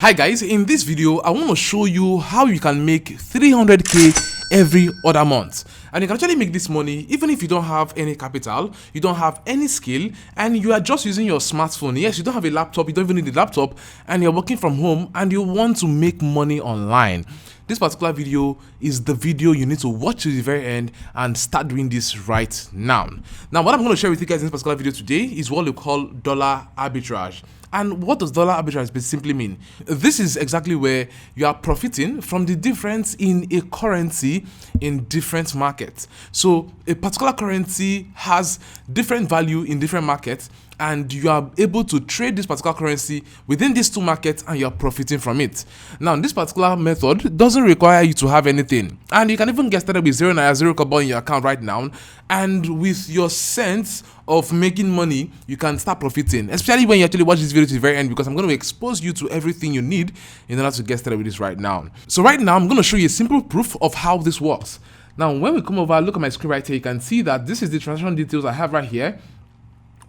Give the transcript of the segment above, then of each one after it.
Hi guys, in this video I want to show you how you can make 300k every other month, and you can actually make this money even if you don't have any capital, you don't have any skill, and you are just using your smartphone. Yes, you don't have a laptop, you don't even need a laptop, and you're working from home and you want to make money online. This particular video is the video you need to watch to the very end and start doing this right now. Now, what I'm going to share with you guys in this particular video today is what we call dollar arbitrage. And what does dollar arbitrage simply mean? This is exactly where you are profiting from the difference in a currency in different markets. So a particular currency has different value in different markets, and you are able to trade this particular currency within these two markets and you're profiting from it. Now, this particular method doesn't require you to have anything, and you can even get started with 0 naira 0 kobo in your account right now, and with your sense of making money you can start profiting, especially when you actually watch this video to the very end, because I'm going to expose you to everything you need in order to get started with this right now. So right now I'm going to show you a simple proof of how this works. Now when we come over, look at my screen right here, you can see that this is the transaction details I have right here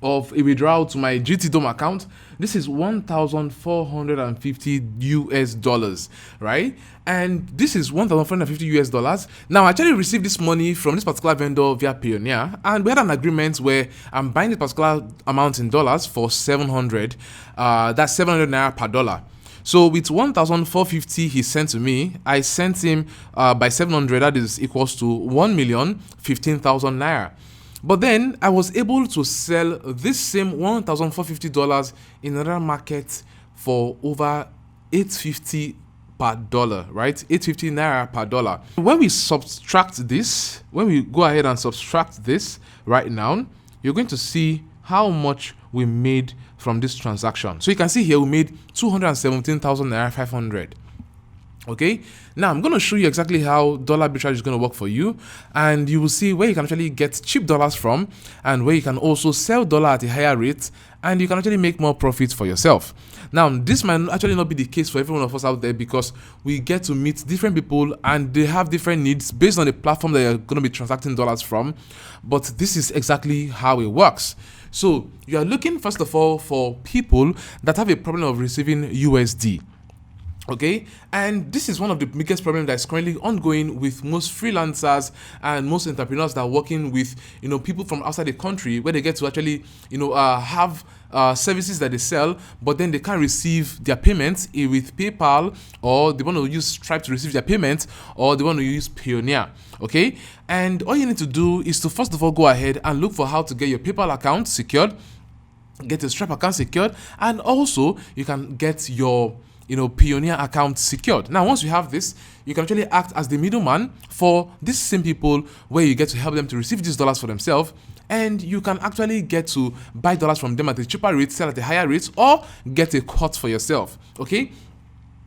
of a withdrawal to my GT Dome account. This is $1,450 right? And this is $1,450. Now I actually received this money from this particular vendor via Payoneer, and we had an agreement where I'm buying this particular amount in dollars for 700. That's 700 naira per dollar. So with 1,450 he sent to me, I sent him by 700, that is equals to 1,015,000 naira. But then I was able to sell this same $1,450 in another market for over 850 per dollar, right? 850 naira per dollar. When we subtract this, when we go ahead and subtract this right now, you're going to see how much we made from this transaction. So you can see here we made 217,000 naira 500. Okay, now I'm going to show you exactly how dollar arbitrage is going to work for you, and you will see where you can actually get cheap dollars from, and where you can also sell dollar at a higher rate, and you can actually make more profits for yourself. Now, this might actually not be the case for every one of us out there, because we get to meet different people and they have different needs based on the platform that you're going to be transacting dollars from. But this is exactly how it works. So you are looking first of all for people that have a problem of receiving USD. Okay, and this is one of the biggest problems that is currently ongoing with most freelancers and most entrepreneurs that are working with people from outside the country, where they get to actually have services that they sell, but then they can't receive their payments with PayPal, or they want to use Stripe to receive their payments, or they want to use Payoneer. Okay, and all you need to do is to first of all go ahead and look for how to get your PayPal account secured, get your Stripe account secured, and also you can get your Payoneer account secured. Now, once you have this, you can actually act as the middleman for these same people, where you get to help them to receive these dollars for themselves, and you can actually get to buy dollars from them at a cheaper rate, sell at a higher rate, or get a cut for yourself. Okay.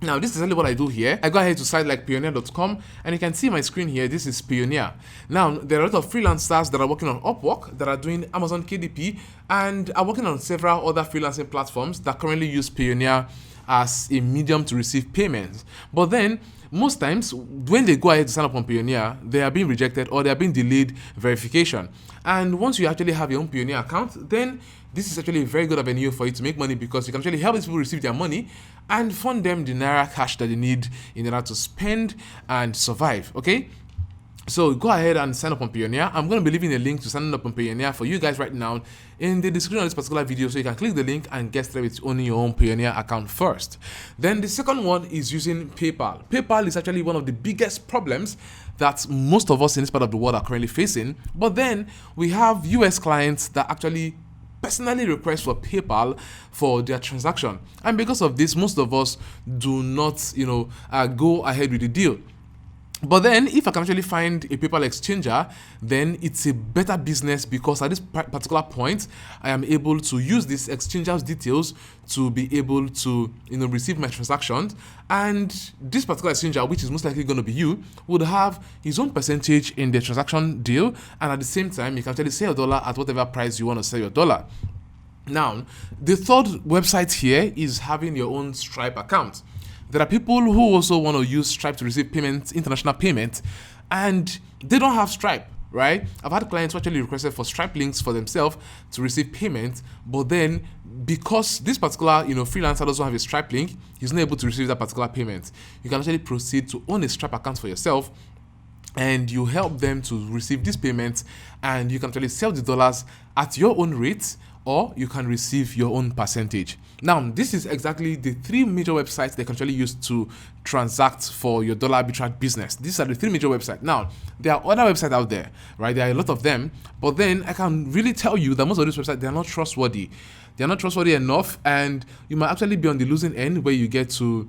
Now, this is exactly what I do here. I go ahead to site like Payoneer.com, and you can see my screen here. This is Payoneer. Now, there are a lot of freelancers that are working on Upwork, that are doing Amazon KDP, and are working on several other freelancing platforms that currently use Payoneer as a medium to receive payments. But then most times when they go ahead to sign up on Payoneer, they are being rejected, or they are being delayed verification. And once you actually have your own Payoneer account, then this is actually a very good avenue for you to make money, because you can actually help these people receive their money and fund them the naira cash that they need in order to spend and survive. Okay, so go ahead and sign up on Payoneer. I'm going to be leaving a link to signing up on Payoneer for you guys right now in the description of this particular video, so you can click the link and get started with owning your own Payoneer account first. Then the second one is using PayPal. PayPal is actually one of the biggest problems that most of us in this part of the world are currently facing. But then we have US clients that actually personally request for PayPal for their transaction, and because of this, most of us do not go ahead with the deal. But then if I can actually find a PayPal exchanger, then it's a better business, because at this particular point I am able to use this exchanger's details to be able to receive my transactions, and this particular exchanger, which is most likely going to be you, would have his own percentage in the transaction deal, and at the same time you can actually sell your dollar at whatever price you want to sell your dollar. Now, the third website here is having your own Stripe account. There are people who also want to use Stripe to receive payments, international payments, and they don't have Stripe. right? I've had clients who actually requested for Stripe links for themselves to receive payment, but then because this particular freelancer doesn't have a Stripe link, he's not able to receive that particular payment. You can actually proceed to own a Stripe account for yourself, and you help them to receive this payment, and you can actually sell the dollars at your own rate, or you can receive your own percentage. Now, this is exactly the 3 major websites they can actually use to transact for your dollar arbitrage business. These are the 3 major websites. Now, there are other websites out there, right? There are a lot of them, but then I can really tell you that most of these websites, they are not trustworthy. They are not trustworthy enough, and you might actually be on the losing end where you get to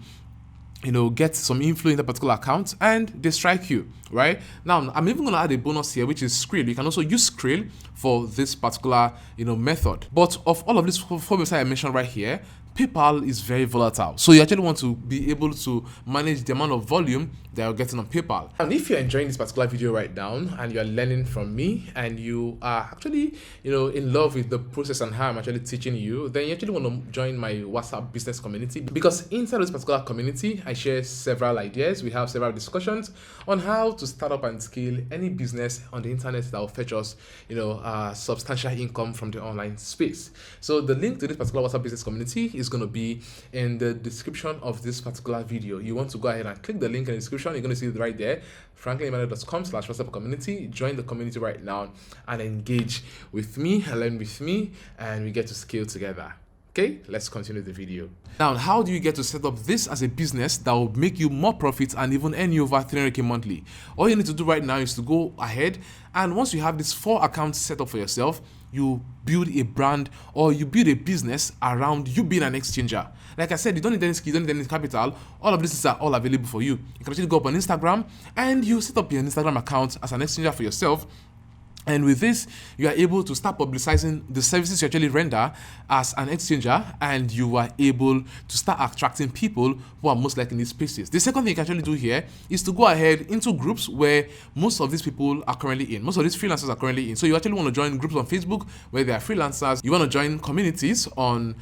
get some inflow in that particular account and they strike you, right? Now, I'm even going to add a bonus here, which is Skrill. You can also use Skrill for this particular, method. But of all of these 4 websites I mentioned right here, PayPal is very volatile. So you actually want to be able to manage the amount of volume that you're getting on PayPal. And if you're enjoying this particular video right now and you're learning from me and you are actually, in love with the process and how I'm actually teaching you, then you actually want to join my WhatsApp business community, because inside this particular community, I share several ideas. We have several discussions on how to start up and scale any business on the internet that will fetch us, substantial income from the online space. So the link to this particular WhatsApp business community is going to be in the description of this particular video. You want to go ahead and click the link in the description. You're going to see it right there, franklinemanuel.com/WhatsApp community. Join the community right now and engage with me, learn with me, and we get to scale together. Okay, let's continue the video. Now, how do you get to set up this as a business that will make you more profits and even earn you over 300k monthly? All you need to do right now is to go ahead, and once you have these 4 accounts set up for yourself, you build a brand or you build a business around you being an exchanger. Like I said, you don't need any skill, you don't need any capital. All of these are all available for you. You can actually go up on Instagram and you set up your Instagram account as an exchanger for yourself. And with this, you are able to start publicizing the services you actually render as an exchanger, and you are able to start attracting people who are most likely in these spaces. The second thing you can actually do here is to go ahead into groups where most of these people are currently in. Most of these freelancers are currently in. So you actually want to join groups on Facebook where there are freelancers. You want to join communities on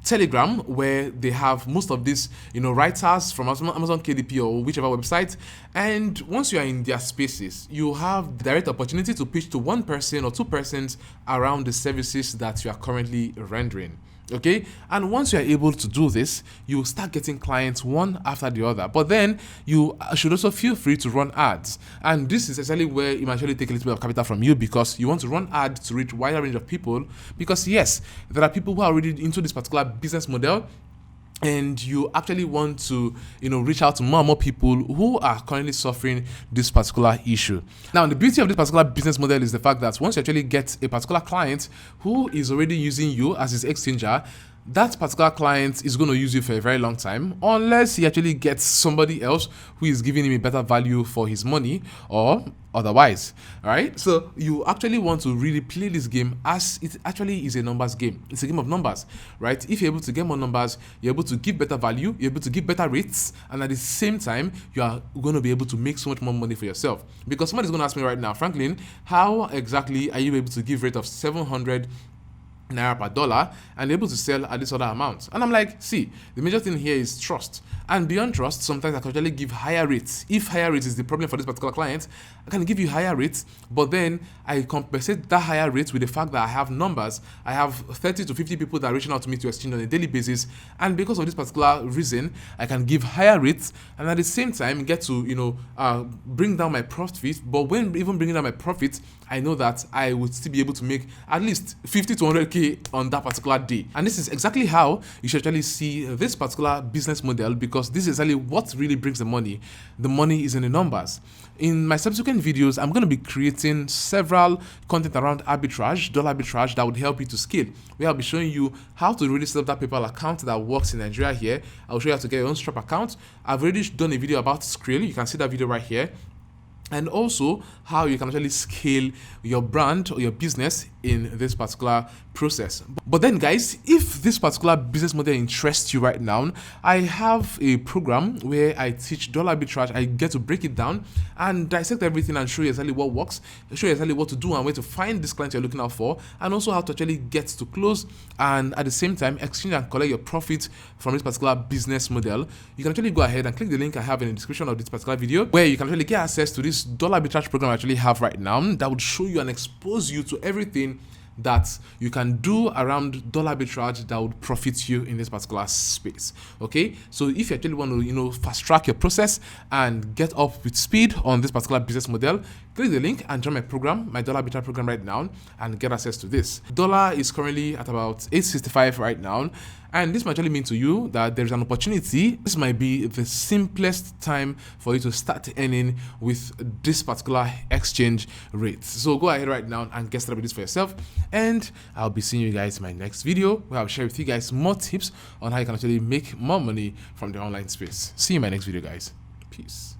Telegram, where they have most of these, writers from Amazon KDP or whichever website. And once you are in their spaces, you have direct opportunity to pitch to 1 person or 2 persons around the services that you are currently rendering. Okay, and once you are able to do this, you start getting clients one after the other. But then you should also feel free to run ads, and this is essentially where it might actually take a little bit of capital from you, because you want to run ads to reach a wider range of people. Because yes, there are people who are already into this particular business model, and you actually want to reach out to more and more people who are currently suffering this particular issue. Now, the beauty of this particular business model is the fact that once you actually get a particular client who is already using you as his exchanger, that particular client is going to use you for a very long time, unless he actually gets somebody else who is giving him a better value for his money or otherwise. All right, so you actually want to really play this game as it actually is a numbers game. It's a game of numbers, right? If you're able to get more numbers, you're able to give better value, you're able to give better rates, and at the same time, you are going to be able to make so much more money for yourself. Because somebody's going to ask me right now, Franklin, how exactly are you able to give rate of 700 naira per dollar and able to sell at this other amount? And I'm like, see, the major thing here is trust. And beyond trust, sometimes I can actually give higher rates. If higher rates is the problem for this particular client, I can give you higher rates, but then I compensate that higher rate with the fact that I have numbers. I have 30 to 50 people that are reaching out to me to exchange on a daily basis, and because of this particular reason, I can give higher rates and at the same time get to bring down my profit. But when even bringing down my profit, I know that I would still be able to make at least 50 to 100k on that particular day. And this is exactly how you should actually see this particular business model, because this is actually what really brings the money. The money is in the numbers. In my subsequent videos, I'm going to be creating several content around arbitrage, dollar arbitrage, that would help you to scale. Where I'll be showing you how to really set up that PayPal account that works in Nigeria here. I'll show you how to get your own Stripe account. I've already done a video about Skrill. You can see that video right here. And also how you can actually scale your brand or your business in this particular process. But then guys, if this particular business model interests you right now, I have a program where I teach dollar arbitrage. I get to break it down and dissect everything and show you exactly what works, show you exactly what to do and where to find this client you're looking out for, and also how to actually get to close and at the same time exchange and collect your profit from this particular business model. You can actually go ahead and click the link I have in the description of this particular video, where you can actually get access to this this dollar arbitrage program I actually have right now that would show you and expose you to everything that you can do around dollar arbitrage that would profit you in this particular space. Okay, so if you actually want to fast track your process and get up with speed on this particular business model, click the link and join my program, my dollar arbitrage program right now, and get access to this. Dollar is currently at about 865 right now, and this might actually mean to you that there is an opportunity. This might be the simplest time for you to start earning with this particular exchange rate. So go ahead right now and get started with this for yourself, and I'll be seeing you guys in my next video where I'll share with you guys more tips on how you can actually make more money from the online space. See you in my next video, guys. Peace.